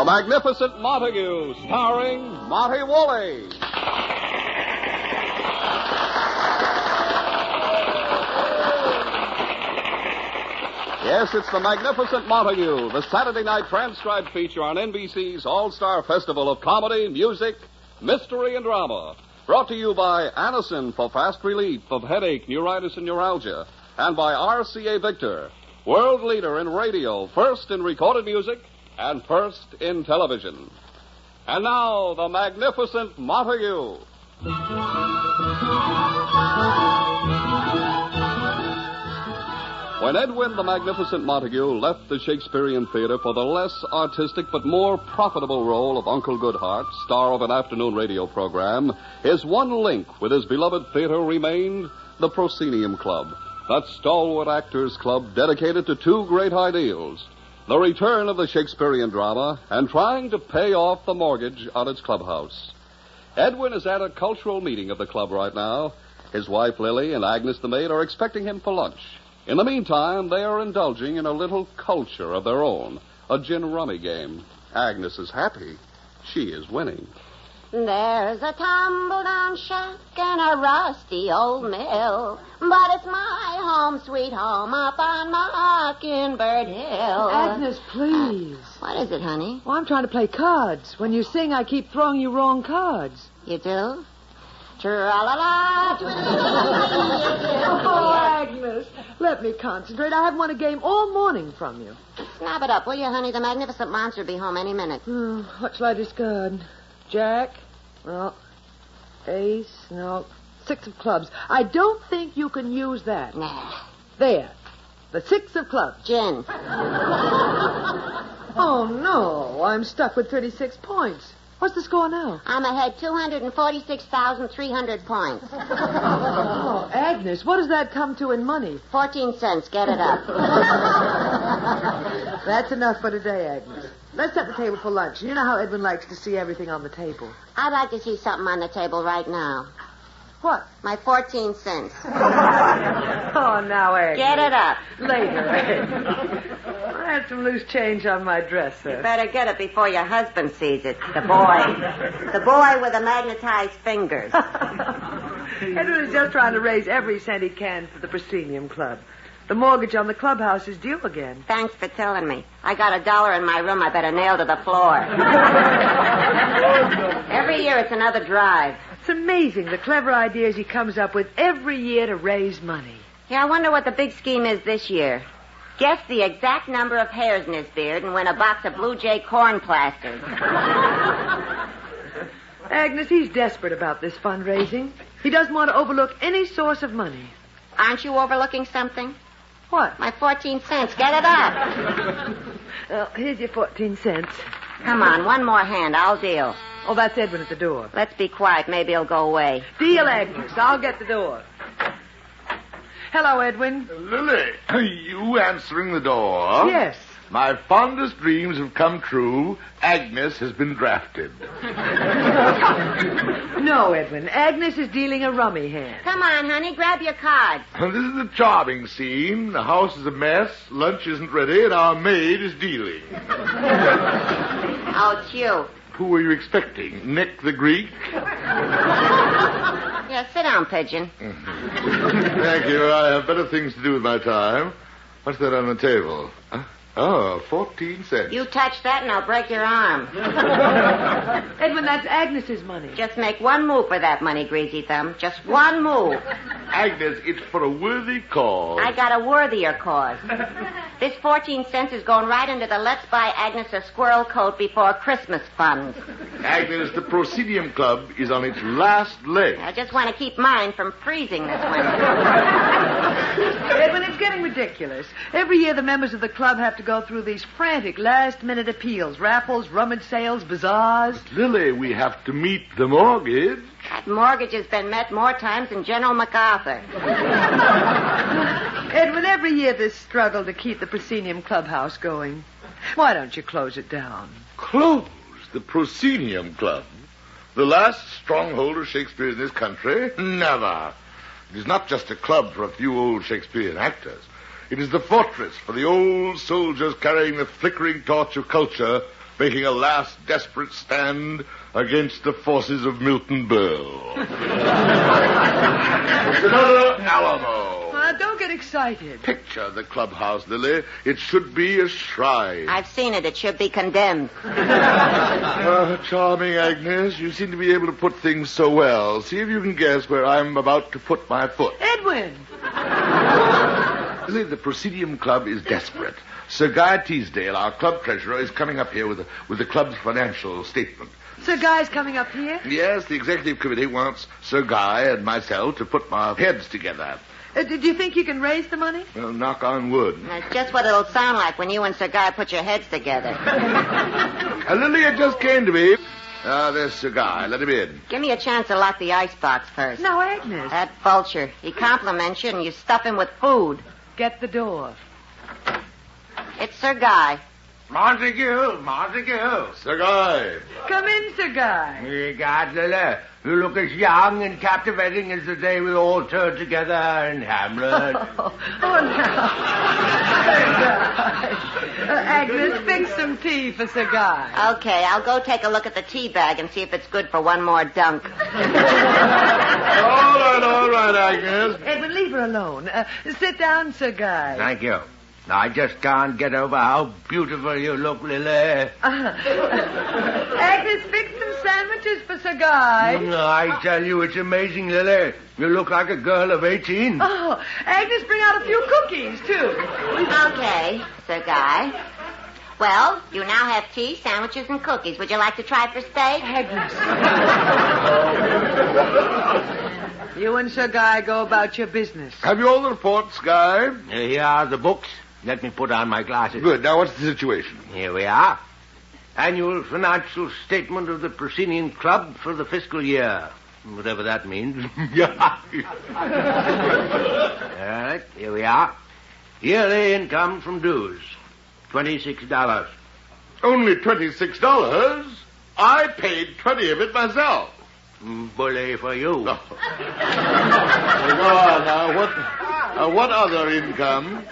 Magnificent Montague, starring Monty Woolley. Yes, it's the Magnificent Montague, the Saturday night transcribed feature on NBC's All-Star Festival of Comedy, Music, Mystery, and Drama. Brought to you by Anacin for fast relief of headache, neuritis, and neuralgia. And by RCA Victor, world leader in radio, first in recorded music, and first in television. And now, the Magnificent Montague. When Edwin the Magnificent Montague left the Shakespearean Theater for the less artistic but more profitable role of Uncle Goodhart, star of an afternoon radio program, his one link with his beloved theater remained the Procenium Club, that stalwart actors' club dedicated to two great ideals: the return of the Shakespearean drama and trying to pay off the mortgage on its clubhouse. Edwin is at a cultural meeting of the club right now. His wife, Lily, and Agnes the maid are expecting him for lunch. In the meantime, they are indulging in a little culture of their own, a gin-rummy game. Agnes is happy. She is winning. There's a tumble-down shack and a rusty old mill, but it's my home, sweet home, up on Mockingbird Hill. Agnes, please. What is it, honey? Well, I'm trying to play cards. When you sing, I keep throwing you wrong cards. You do? Tra-la-la, Oh, Agnes, let me concentrate. I haven't won a game all morning from you. Snap it up, will you, honey? The magnificent monster will be home any minute. What shall I discard? Jack? No. Ace? No. 6 of clubs. I don't think you can use that. Nah. There. The 6 of clubs. Gin. Oh, no. I'm stuck with 36 points. What's the score now? I'm ahead 246,300 points. Oh, Agnes, what does that come to in money? 14 cents. Get it up. That's enough for today, Agnes. Let's set the table for lunch. You know how Edwin likes to see everything on the table. I'd like to see something on the table right now. What? My 14 cents. Oh, now, Agnes. Get it up. Later, Agnes. I had some loose change on my dresser. You better get it before your husband sees it. The boy. The boy with the magnetized fingers. Edwin is just trying to raise every cent he can for the Procenium Club. The mortgage on the clubhouse is due again. Thanks for telling me. I got $1 in my room I better nail to the floor. Every year it's another drive. It's amazing the clever ideas he comes up with every year to raise money. Yeah, I wonder what the big scheme is this year. Guess the exact number of hairs in his beard and win a box of Blue Jay corn plasters. Agnes, he's desperate about this fundraising. He doesn't want to overlook any source of money. Aren't you overlooking something? What? My 14 cents. Get it up. Well, here's your 14 cents. Come on, one more hand. I'll deal. Oh, that's Edwin at the door. Let's be quiet. Maybe he'll go away. Deal, Agnes. I'll get the door. Hello, Edwin. Lily, you answering the door? Yes. My fondest dreams have come true. Agnes has been drafted. No, Edwin. Agnes is dealing a rummy hand. Come on, honey. Grab your cards. This is a charming scene. The house is a mess, lunch isn't ready, and our maid is dealing. Oh, it's you. Who were you expecting? Nick the Greek? Yeah, sit down, Pigeon. Thank you. I have better things to do with my time. What's that on the table? Huh? Oh, 14 cents. You touch that and I'll break your arm. Edwin, that's Agnes's money. Just make one move for that money, Greasy Thumb. Just one move. Agnes, it's for a worthy cause. I got a worthier cause. This 14 cents is going right into the Let's Buy Agnes a Squirrel Coat Before Christmas fund. Agnes, the Procenium Club is on its last leg. I just want to keep mine from freezing this winter. Edwin, it's getting ridiculous. Every year the members of the club have to go through these frantic last-minute appeals, raffles, rummage sales, bazaars. Lily, we have to meet the mortgage. That mortgage has been met more times than General MacArthur. Edwin, every year this struggle to keep the Procenium Clubhouse going. Why don't you close it down? Close the Procenium Club? The last stronghold of Shakespeare in this country? Never. It is not just a club for a few old Shakespearean actors. It is the fortress for the old soldiers carrying the flickering torch of culture making a last desperate stand against the forces of Milton Berle. It's another Alamo. Don't get excited. Picture the clubhouse, Lily. It should be a shrine. I've seen it. It should be condemned. Charming, Agnes. You seem to be able to put things so well. See if you can guess where I'm about to put my foot. Edwin! Lily, the Procenium Club is desperate. Sir Guy Teasdale, our club treasurer, is coming up here with the club's financial statement. Sir Guy's coming up here? Yes, the executive committee wants Sir Guy and myself to put our heads together. Do you think you can raise the money? Well, knock on wood. That's just what it'll sound like when you and Sir Guy put your heads together. Lily, it just came to me. There's Sir Guy. Let him in. Give me a chance to lock the icebox first. No, Agnes. That vulture. He compliments you and you stuff him with food. Get the door. It's Sir Guy. Montague. Sir Guy. Come in, Sir Guy. God, Lily, you look as young and captivating as the day we all turned together in Hamlet. Oh, now. Sir Guy. Agnes, fix some tea for Sir Guy. Okay, I'll go take a look at the tea bag and see if it's good for one more dunk. All right, Agnes. Edwin, leave her alone. Sit down, Sir Guy. Thank you. I just can't get over how beautiful you look, Lily. Agnes, fix some sandwiches for Sir Guy. I tell you, it's amazing, Lily. You look like a girl of 18. Oh, Agnes, bring out a few cookies, too. Okay, Sir Guy. Well, you now have tea, sandwiches, and cookies. Would you like to try for steak? Agnes. You and Sir Guy go about your business. Have you all the reports, Guy? Here are the books. Let me put on my glasses. Good. Now, what's the situation? Here we are. Annual financial statement of the Procenium Club for the fiscal year. Whatever that means. All right, here we are. Yearly income from dues, $26. Only $26? I paid 20 of it myself. Bully for you. No. Go on now. What other income?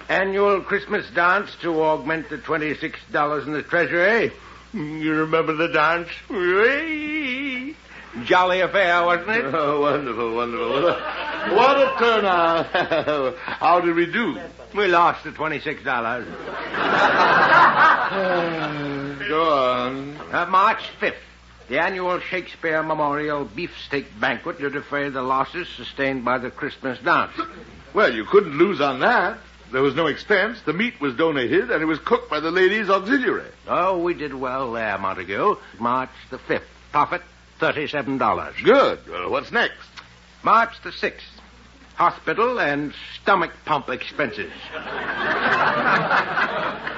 Annual Christmas dance to augment the $26 in the treasury. You remember the dance? Jolly affair, wasn't it? Oh, wonderful. What a turnout. How did we do? We lost the $26. Go on. March 5th. The annual Shakespeare Memorial Beefsteak Banquet to defray the losses sustained by the Christmas dance. Well, you couldn't lose on that. There was no expense. The meat was donated, and it was cooked by the ladies' auxiliary. Oh, we did well there, Montague. March the 5th. Profit, $37. Good. Well, what's next? March the 6th. Hospital and stomach pump expenses.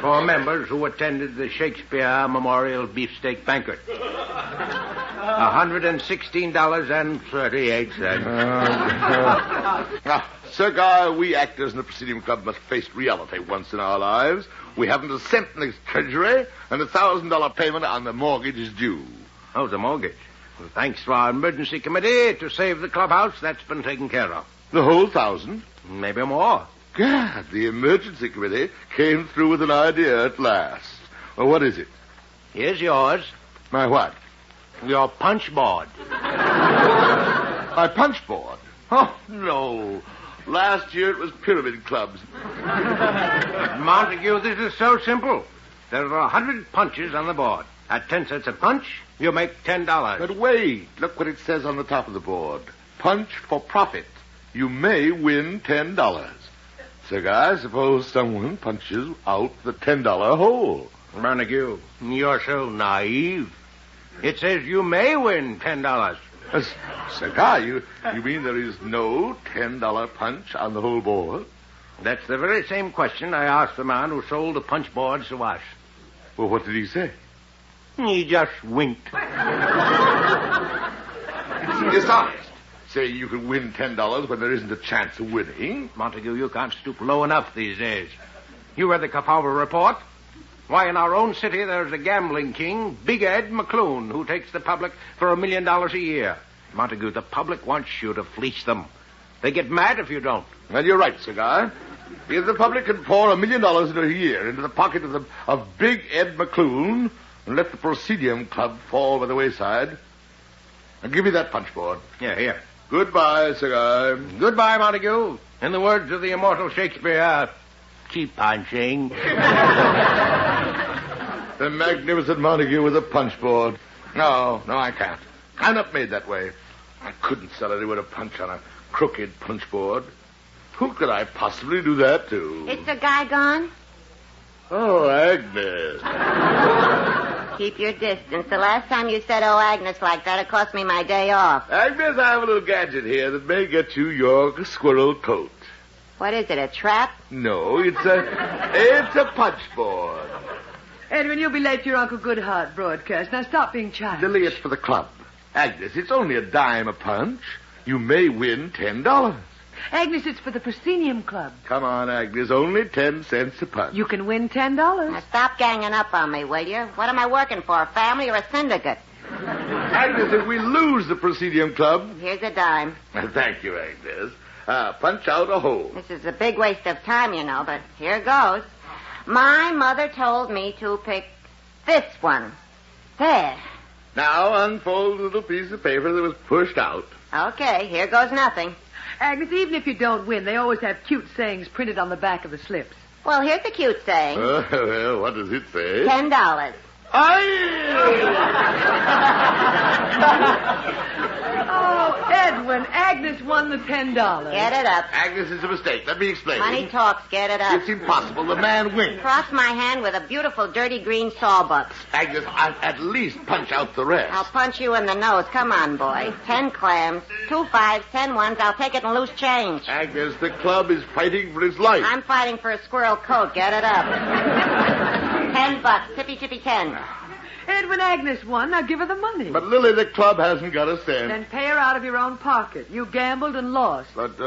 For members who attended the Shakespeare Memorial Beefsteak Banquet. $116.38. Sir Guy, we actors in the Procenium Club must face reality once in our lives. We haven't a cent in the treasury, and $1,000 payment on the mortgage is due. Oh, the mortgage. Well, thanks to our emergency committee to save the clubhouse, that's been taken care of. The whole 1,000? Maybe more. God, the emergency committee came through with an idea at last. Well, what is it? Here's yours. My what? Your punchboard. My punchboard? Oh, no. Last year it was pyramid clubs. Montague, this is so simple. There are 100 punches on the board. At 10 cents a punch, you make $10. But wait. Look what it says on the top of the board. Punch for profit. You may win $10. Sir Guy, suppose someone punches out the $10 hole. Montague, you're so naive. It says you may win $10. Sir Guy, you mean there is no $10 punch on the whole board? That's the very same question I asked the man who sold the punch boards to us. Well, what did he say? He just winked. Dishonest. Say you can win $10 when there isn't a chance of winning. Montague, you can't stoop low enough these days. You read the Kefauver report? Why, in our own city, there's a gambling king, Big Ed McClune, who takes the public for $1 million a year. Montague, the public wants you to fleece them. They get mad if you don't. Well, you're right, Cigar. If the public can pour $1 million in a year into the pocket of Big Ed McClune and let the Procenium Club fall by the wayside, and give me that punchboard. Here. Goodbye, Cigar. Goodbye, Montague. In the words of the immortal Shakespeare, keep punching. The magnificent Montague with a punchboard. No, I can't. I'm not made that way. I couldn't sell anyone a punch on a crooked punchboard. Who could I possibly do that to? Is the guy gone? Oh, Agnes. Keep your distance. The last time you said, oh, Agnes, like that, it cost me my day off. Agnes, I have a little gadget here that may get you your squirrel coat. What is it, a trap? No, it's a punchboard. Edwin, you'll be late for your Uncle Goodhart broadcast. Now stop being childish. Lily, it's for the club. Agnes, it's only a dime a punch. You may win $10. Agnes, it's for the Procenium Club. Come on, Agnes, only 10 cents a punch. You can win $10. Now stop ganging up on me, will you? What am I working for, a family or a syndicate? Agnes, if we lose the Procenium Club... Here's a dime. Thank you, Agnes. Punch out a hole. This is a big waste of time, you know, but here goes. My mother told me to pick this one. There. Now unfold the little piece of paper that was pushed out. Okay, here goes nothing. Agnes, even if you don't win, they always have cute sayings printed on the back of the slips. Well, here's the cute saying. Well, what does it say? $10. Oh, Edwin, Agnes won the $10. Get it up. Agnes, it's a mistake. Let me explain. Money talks. Get it up. It's impossible. The man wins. Cross my hand with a beautiful dirty green sawbuck. Agnes, I'll at least punch out the rest. I'll punch you in the nose. Come on, boy. 10 clams, 2 5s, 10 ones. I'll take it in loose change. Agnes, the club is fighting for its life. I'm fighting for a squirrel coat. Get it up. $10. Tippy 10. Edwin, Agnes won. Now give her the money. But, Lily, the club hasn't got a cent. Then pay her out of your own pocket. You gambled and lost. But,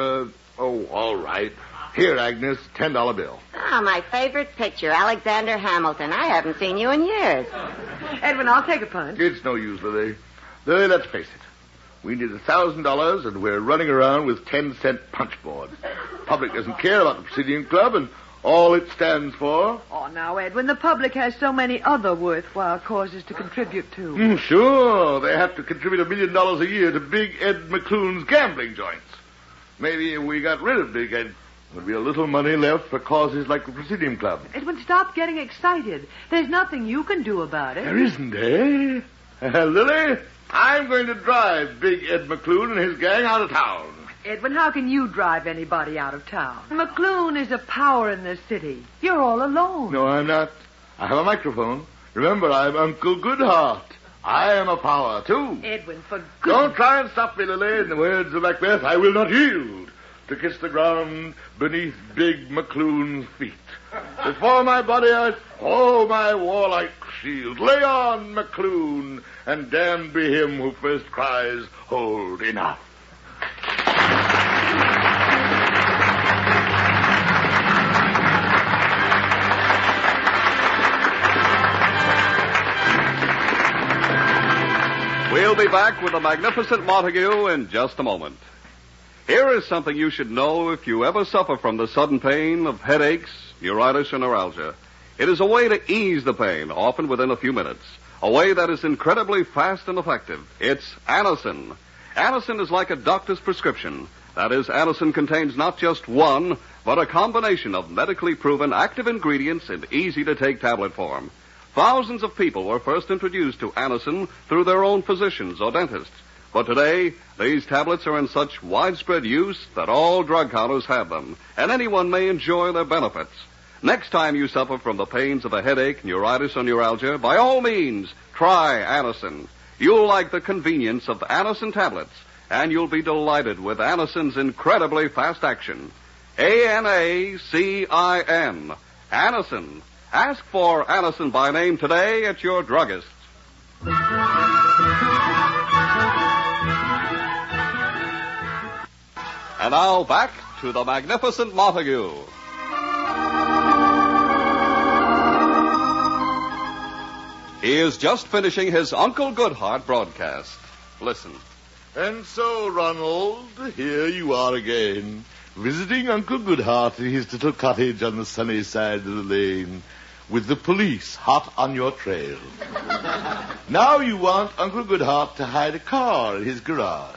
all right. Here, Agnes, $10 bill. Oh, my favorite picture, Alexander Hamilton. I haven't seen you in years. Edwin, I'll take a punch. It's no use, Lily. Lily, let's face it. We need $1,000, and we're running around with 10-cent punchboards. Public doesn't care about the Procenium Club and all it stands for. Oh, now, Edwin, the public has so many other worthwhile causes to contribute to. Sure. They have to contribute $1 million a year to Big Ed McClune's gambling joints. Maybe if we got rid of Big Ed, there'd be a little money left for causes like the Procenium Club. Edwin, stop getting excited. There's nothing you can do about it. There isn't, eh? Lily, I'm going to drive Big Ed McClune and his gang out of town. Edwin, how can you drive anybody out of town? McClune is a power in this city. You're all alone. No, I'm not. I have a microphone. Remember, I'm Uncle Goodhart. I am a power, too. Edwin, for goodness... Don't try and stop me, Lily. In the words of Macbeth, I will not yield to kiss the ground beneath Big McClune's feet. Before my body I throw my warlike shield. Lay on, McClune, and damned be him who first cries, hold enough. We'll be back with the magnificent Montague in just a moment. Here is something you should know if you ever suffer from the sudden pain of headaches, neuritis, or neuralgia. It is a way to ease the pain, often within a few minutes. A way that is incredibly fast and effective. It's Anacin. Anacin is like a doctor's prescription. That is, Anacin contains not just one, but a combination of medically proven active ingredients in easy-to-take tablet form. Thousands of people were first introduced to Anacin through their own physicians or dentists. But today, these tablets are in such widespread use that all drug counters have them, and anyone may enjoy their benefits. Next time you suffer from the pains of a headache, neuritis, or neuralgia, by all means, try Anacin. You'll like the convenience of Anacin tablets, and you'll be delighted with Anacin's incredibly fast action. Anacin. Anacin. Ask for Anacin by name today at your druggist. And now back to the magnificent Montague. He is just finishing his Uncle Goodhart broadcast. Listen. And so, Ronald, here you are again, visiting Uncle Goodhart in his little cottage on the sunny side of the lane, with the police hot on your trail. Now you want Uncle Goodhart to hide a car in his garage.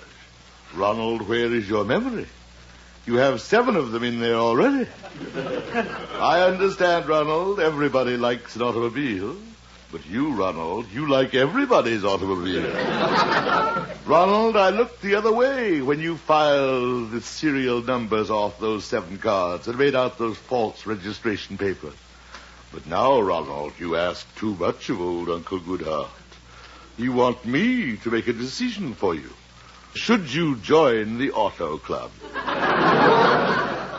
Ronald, where is your memory? You have 7 of them in there already. I understand, Ronald, everybody likes an automobile. But you, Ronald, you like everybody's automobile. Ronald, I looked the other way when you filed the serial numbers off those 7 cards and made out those false registration papers. But now, Ronald, you ask too much of old Uncle Goodhart. You want me to make a decision for you. Should you join the auto club?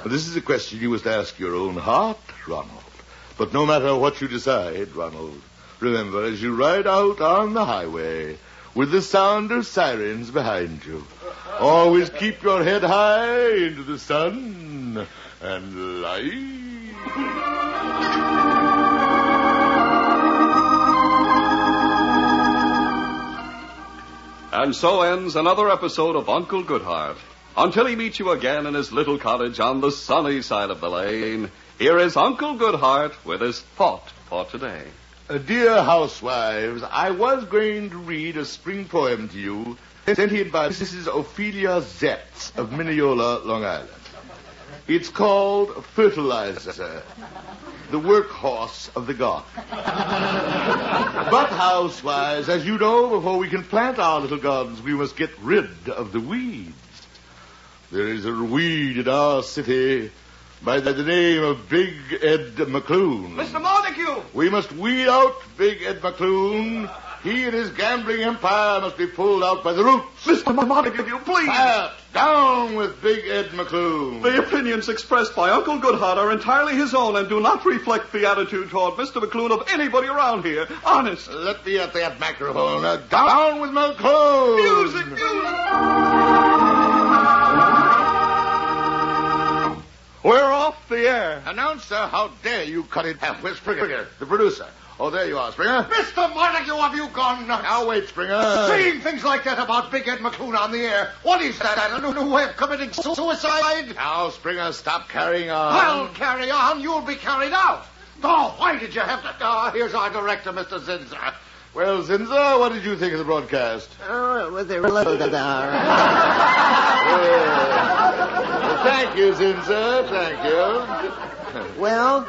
This is a question you must ask your own heart, Ronald. But no matter what you decide, Ronald, remember, as you ride out on the highway with the sound of sirens behind you, always keep your head high into the sun and light. And so ends another episode of Uncle Goodhart. Until he meets you again in his little cottage on the sunny side of the lane, here is Uncle Goodhart with his thought for today. Dear housewives, I was going to read a spring poem to you sent in by Mrs. Ophelia Zetz of Mineola, Long Island. It's called Fertilizer, the workhorse of the garden. But, housewives, as you know, before we can plant our little gardens, we must get rid of the weeds. There is a weed in our city by the name of Big Ed McClune. Mr. Montague! We must weed out Big Ed McClune. He and his gambling empire must be pulled out by the roots. Mr. Montague, please. Down with Big Ed McClune. The opinions expressed by Uncle Goodhart are entirely his own and do not reflect the attitude toward Mr. McClune of anybody around here. Honest. Let me at that microphone. Down with McClune. Music. We're off the air. Announcer, how dare you cut it half? Where's Springer, the producer? Oh, there you are, Springer. Mr. Montague, have you gone nuts? Now, wait, Springer. Saying things like that about Big Ed McClune on the air. What is that? A new way of committing suicide? Now, Springer, stop carrying on. I'll carry on. You'll be carried out. Oh, why did you have to... here's our director, Mr. Zinzer. Well, Zinzer, what did you think of the broadcast? Oh, it was a little Thank you, Zinzer. Thank you. Well,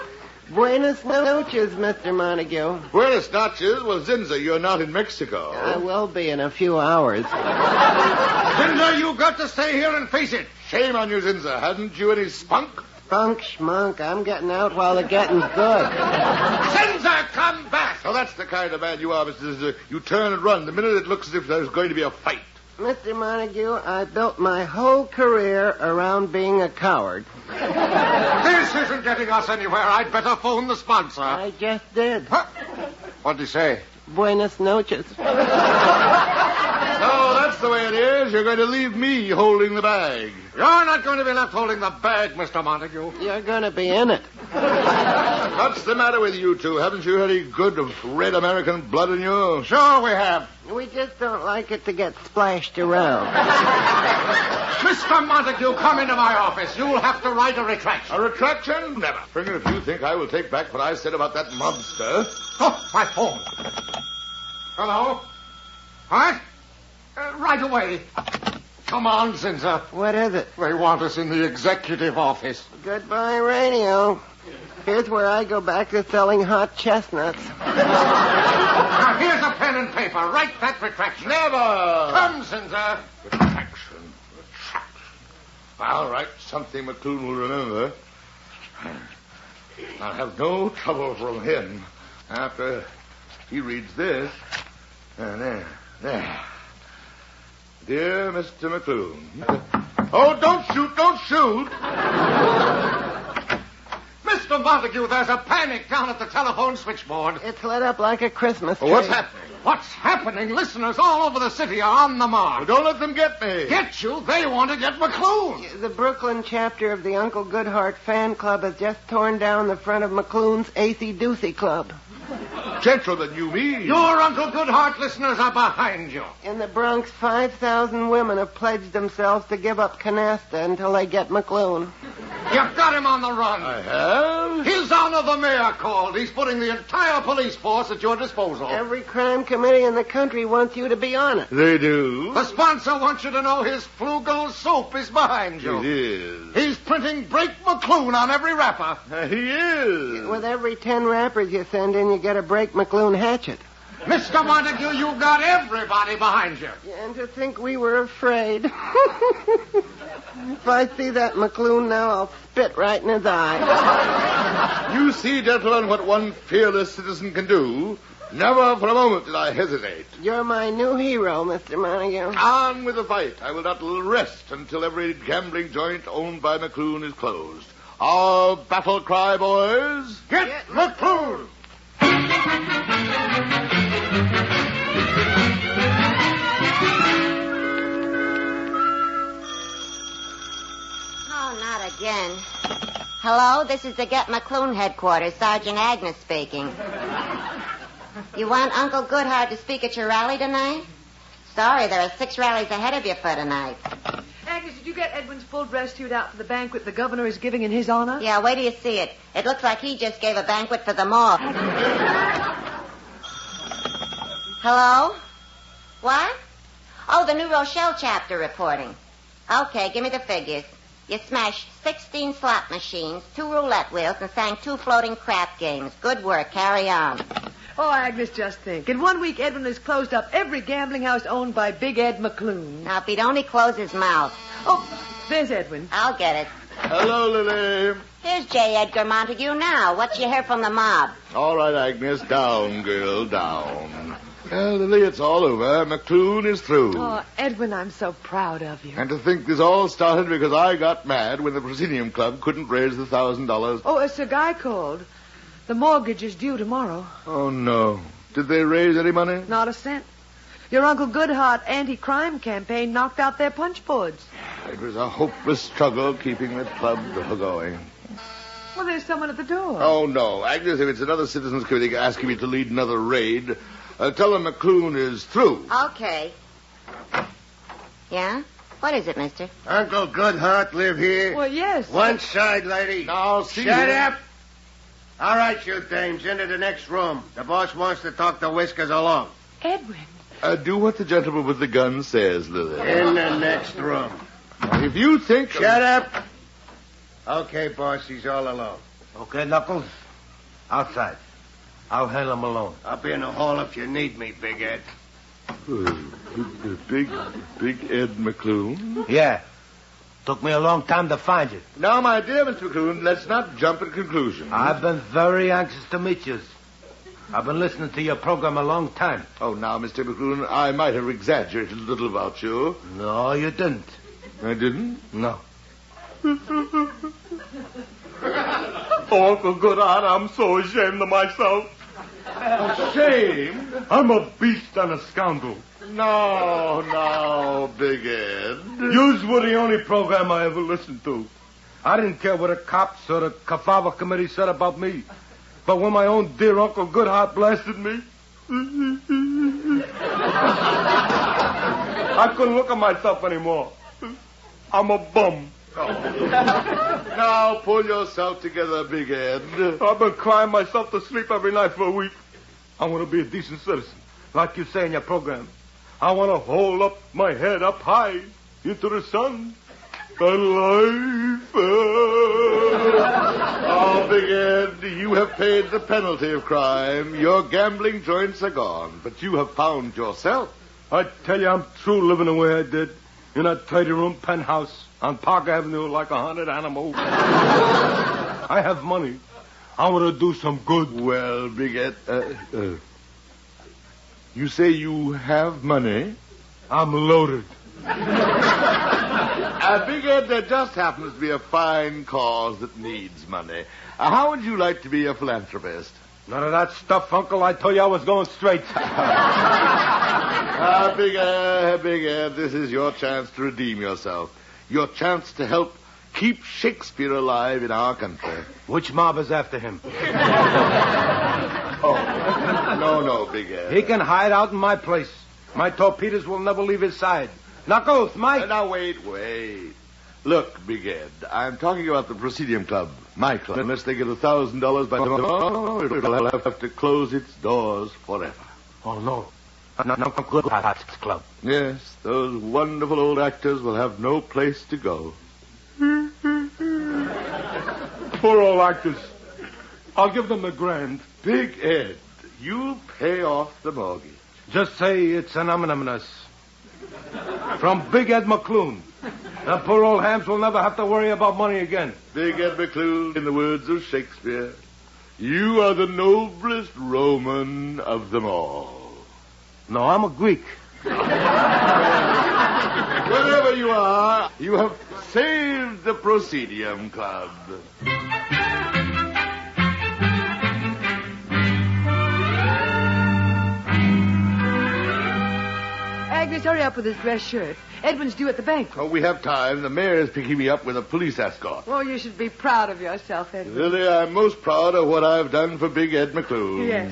buenas noches, Mr. Montague. Buenas noches. Well, Zinzer, you're not in Mexico. I will be in a few hours. Zinzer, you've got to stay here and face it. Shame on you, Zinzer. Hadn't you any spunk? Spunk schmunk, I'm getting out while the getting's good. Zinzer, come back. So that's the kind of man you are, Mr. Zinzer. You turn and run the minute it looks as if there's going to be a fight. Mr. Montague, I built my whole career around being a coward. This isn't getting us anywhere. I'd better phone the sponsor. I just did. Huh? What'd he say? Buenas noches. So that's the way it is. You're going to leave me holding the bag. You're not going to be left holding the bag, Mr. Montague. You're going to be in it. What's the matter with you two? Haven't you any good red American blood in you? Sure we have. We just don't like it to get splashed around. Mr. Montague, come into my office. You'll have to write a retraction. A retraction? Never. Springer, if you think I will take back what I said about that mobster... Oh, my phone. Hello? What? Right away. Come on, Zinzer. What is it? They want us in the executive office. Goodbye, radio. Here's where I go back to selling hot chestnuts. Now, here's a pen and paper. Write that retraction. Never. Come, Zinzer. Retraction. All right, something McClune will remember. I'll have no trouble from him after he reads this. There. Dear Mr. McClune. Oh, don't shoot. Mr. Montague, there's a panic down at the telephone switchboard. It's lit up like a Christmas tree. What's happening? What's happening? Listeners all over the city are on the mark. Don't let them get me. Get you? They want to get McClune. The Brooklyn chapter of the Uncle Goodhart fan club has just torn down the front of McClune's AC Doocy Club. Gentlemen, you mean? Your Uncle Goodhart listeners are behind you. In the Bronx, 5,000 women have pledged themselves to give up canasta until they get McClune. You've got him on the run. I have? His Honor the Mayor called. He's putting the entire police force at your disposal. Every crime committee in the country wants you to be on it. They do? The sponsor wants you to know his Flugel soap is behind you. It is. He's printing Break McClune on every wrapper. He is. With every 10 rappers you send in, you get a Break McClune hatchet. Mr. Montague, you've got everybody behind you. And to think we were afraid. If I see that McClune now, I'll spit right in his eye. You see, gentlemen, what one fearless citizen can do. Never for a moment did I hesitate. You're my new hero, Mr. Montague. On with the fight. I will not rest until every gambling joint owned by McClune is closed. Our battle cry, boys. Get McClune! Oh, not again. Hello, this is the Get McClune headquarters. Sergeant Agnes speaking. You want Uncle Goodhart to speak at your rally tonight? Sorry, there are 6 rallies ahead of you for tonight. Agnes, did you get Edwin's full dress suit out for the banquet the governor is giving in his honor? Yeah, wait till you see it. It looks like he just gave a banquet for them all. Hello? What? Oh, the New Rochelle chapter reporting. Okay, give me the figures. You smashed 16 slot machines, 2 roulette wheels, and sang 2 floating crap games. Good work. Carry on. Oh, Agnes, just think. In 1 week, Edwin has closed up every gambling house owned by Big Ed McClune. Now, if he'd only close his mouth. Oh, there's Edwin. I'll get it. Hello, Lily. Here's J. Edgar Montague now. What you hear from the mob? All right, Agnes. Down, girl, down. Well, Lily, it's all over. McClune is through. Oh, Edwin, I'm so proud of you. And to think this all started because I got mad when the Procenium Club couldn't raise the $1,000. Oh, a guy called. The mortgage is due tomorrow. Oh, no. Did they raise any money? Not a cent. Your Uncle Goodhart anti-crime campaign knocked out their punchboards. It was a hopeless struggle keeping the club going. Well, there's someone at the door. Oh, no. Agnes, if it's another citizens committee asking me to lead another raid, tell them McClune is through. Okay. Yeah? What is it, mister? Uncle Goodhart live here? Well, yes. One side, lady. Now, see Shut you. up. All right, you dames, into the next room. The boss wants to talk to Whiskers alone. Edwin. Do what the gentleman with the gun says, Lily. In the next room. If you think... Shut up. Okay, boss, he's all alone. Okay, Knuckles. Outside. I'll handle him alone. I'll be in the hall if you need me, Big Ed. Big Ed McClune? Yeah. Took me a long time to find you. Now, my dear Mr. McClune, let's not jump at conclusions. I've been very anxious to meet you. I've been listening to your program a long time. Oh, now, Mr. McClune, I might have exaggerated a little about you. No, you didn't. I didn't? No. Oh, Uncle Goodhart, I'm so ashamed of myself. Ashamed? I'm a beast and a scoundrel. No, Big Ed. Yous were the only program I ever listened to. I didn't care what the cops or the Kafava committee said about me. But when my own dear Uncle Goodhart blasted me, I couldn't look at myself anymore. I'm a bum. Now, pull yourself together, Big Ed. I've been crying myself to sleep every night for a week. I want to be a decent citizen, like you say in your program. I want to hold up my head up high into the sun. And life. Oh, Big Ed, you have paid the penalty of crime. Your gambling joints are gone, but you have found yourself. I tell you, I'm through living the way I did in that tidy room penthouse on Park Avenue like a haunted animal. I have money. I want to do some good. Well, Big Ed, you say you have money? I'm loaded. Big Ed, there just happens to be a fine cause that needs money. How would you like to be a philanthropist? None of that stuff, Uncle. I told you I was going straight. Big Ed, this is your chance to redeem yourself. Your chance to help keep Shakespeare alive in our country. Which mob is after him? Oh, no, Big Ed. He can hide out in my place. My torpedoes will never leave his side. Knock oath, Mike. Now, wait. Look, Big Ed, I'm talking about the Procenium Club, my club. Unless they get $1,000 by tomorrow, it'll have to close its doors forever. Oh, no. Uncle Goodhart's club. Yes, those wonderful old actors will have no place to go. Poor old actors. I'll give them $1,000. Big Ed, you'll pay off the mortgage. Just say it's anonymous. From Big Ed McClune. The poor old hams will never have to worry about money again. Big Ed McClune, in the words of Shakespeare, you are the noblest Roman of them all. No, I'm a Greek. Wherever you are, you have saved the Procenium Club. Agnes, hurry up with this dress shirt. Edwin's due at the bank. Oh, we have time. The mayor is picking me up with a police escort. Oh, you should be proud of yourself, Edwin. Lily, I'm most proud of what I've done for Big Ed McClune. Yes.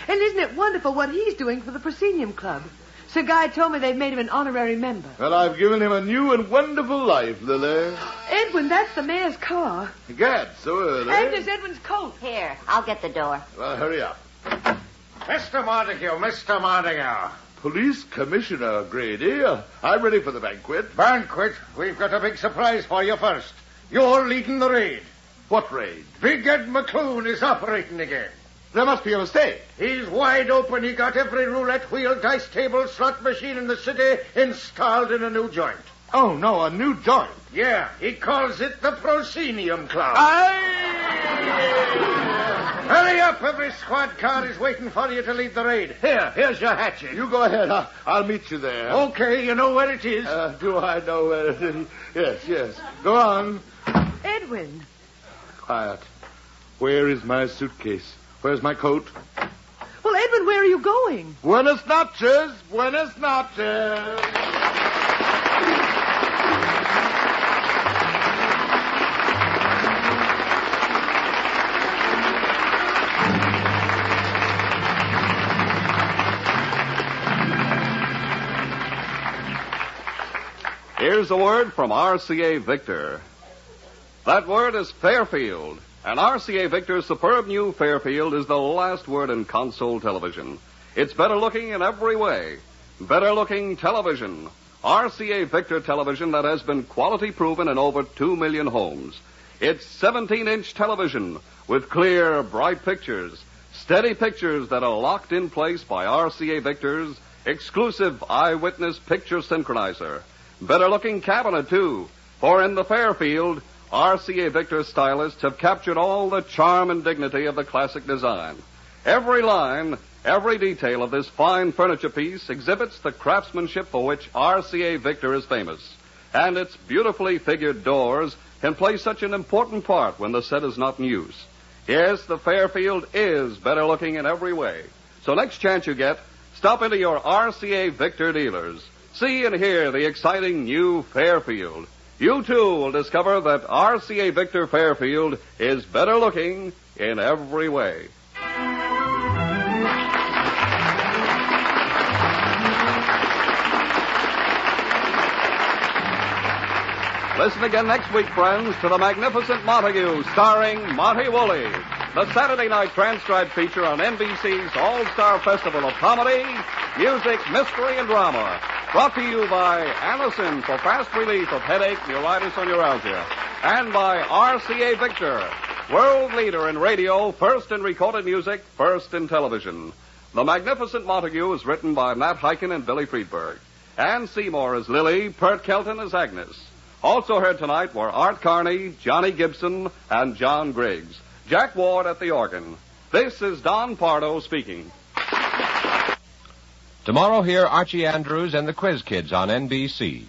And isn't it wonderful what he's doing for the Procenium Club? Sir Guy told me they've made him an honorary member. Well, I've given him a new and wonderful life, Lily. Edwin, that's the mayor's car. Gad, so early. Agnes, Edwin's coat. Here, I'll get the door. Well, hurry up. Mr. Montague. Police Commissioner Grady, I'm ready for the banquet. Banquet, we've got a big surprise for you first. You're leading the raid. What raid? Big Ed McClune is operating again. There must be a mistake. He's wide open. He got every roulette wheel, dice table, slot machine in the city installed in a new joint. Oh, no, a new joint. Yeah, he calls it the Procenium Club. Hurry up. Every squad car is waiting for you to lead the raid. Here's your hatchet. You go ahead. I'll meet you there. Okay, you know where it is. Do I know where it is? Yes. Go on. Edwin. Quiet. Where is my suitcase? Where's my coat? Well, Edwin, where are you going? Buenas noches. Buenas noches. Here's a word from RCA Victor. That word is Fairfield. And RCA Victor's superb new Fairfield is the last word in console television. It's better looking in every way. Better looking television. RCA Victor television that has been quality proven in over 2 million homes. It's 17-inch television with clear, bright pictures. Steady pictures that are locked in place by RCA Victor's exclusive eyewitness picture synchronizer. Better looking cabinet, too. For in the Fairfield, RCA Victor stylists have captured all the charm and dignity of the classic design. Every line, every detail of this fine furniture piece exhibits the craftsmanship for which RCA Victor is famous. And its beautifully figured doors can play such an important part when the set is not in use. Yes, the Fairfield is better looking in every way. So next chance you get, stop into your RCA Victor dealers. See and hear the exciting new Fairfield. You, too, will discover that RCA Victor Fairfield is better looking in every way. Listen again next week, friends, to The Magnificent Montague, starring Monty Woolley, the Saturday night transcribed feature on NBC's All-Star Festival of Comedy, Music, Mystery, and Drama. Brought to you by Allison for fast relief of headache, neuritis, or neuralgia. And by RCA Victor, world leader in radio, first in recorded music, first in television. The Magnificent Montague is written by Matt Hyken and Billy Friedberg. Ann Seymour as Lily, Pert Kelton as Agnes. Also heard tonight were Art Carney, Johnny Gibson, and John Griggs. Jack Ward at the organ. This is Don Pardo speaking. Tomorrow, hear Archie Andrews and the Quiz Kids on NBC.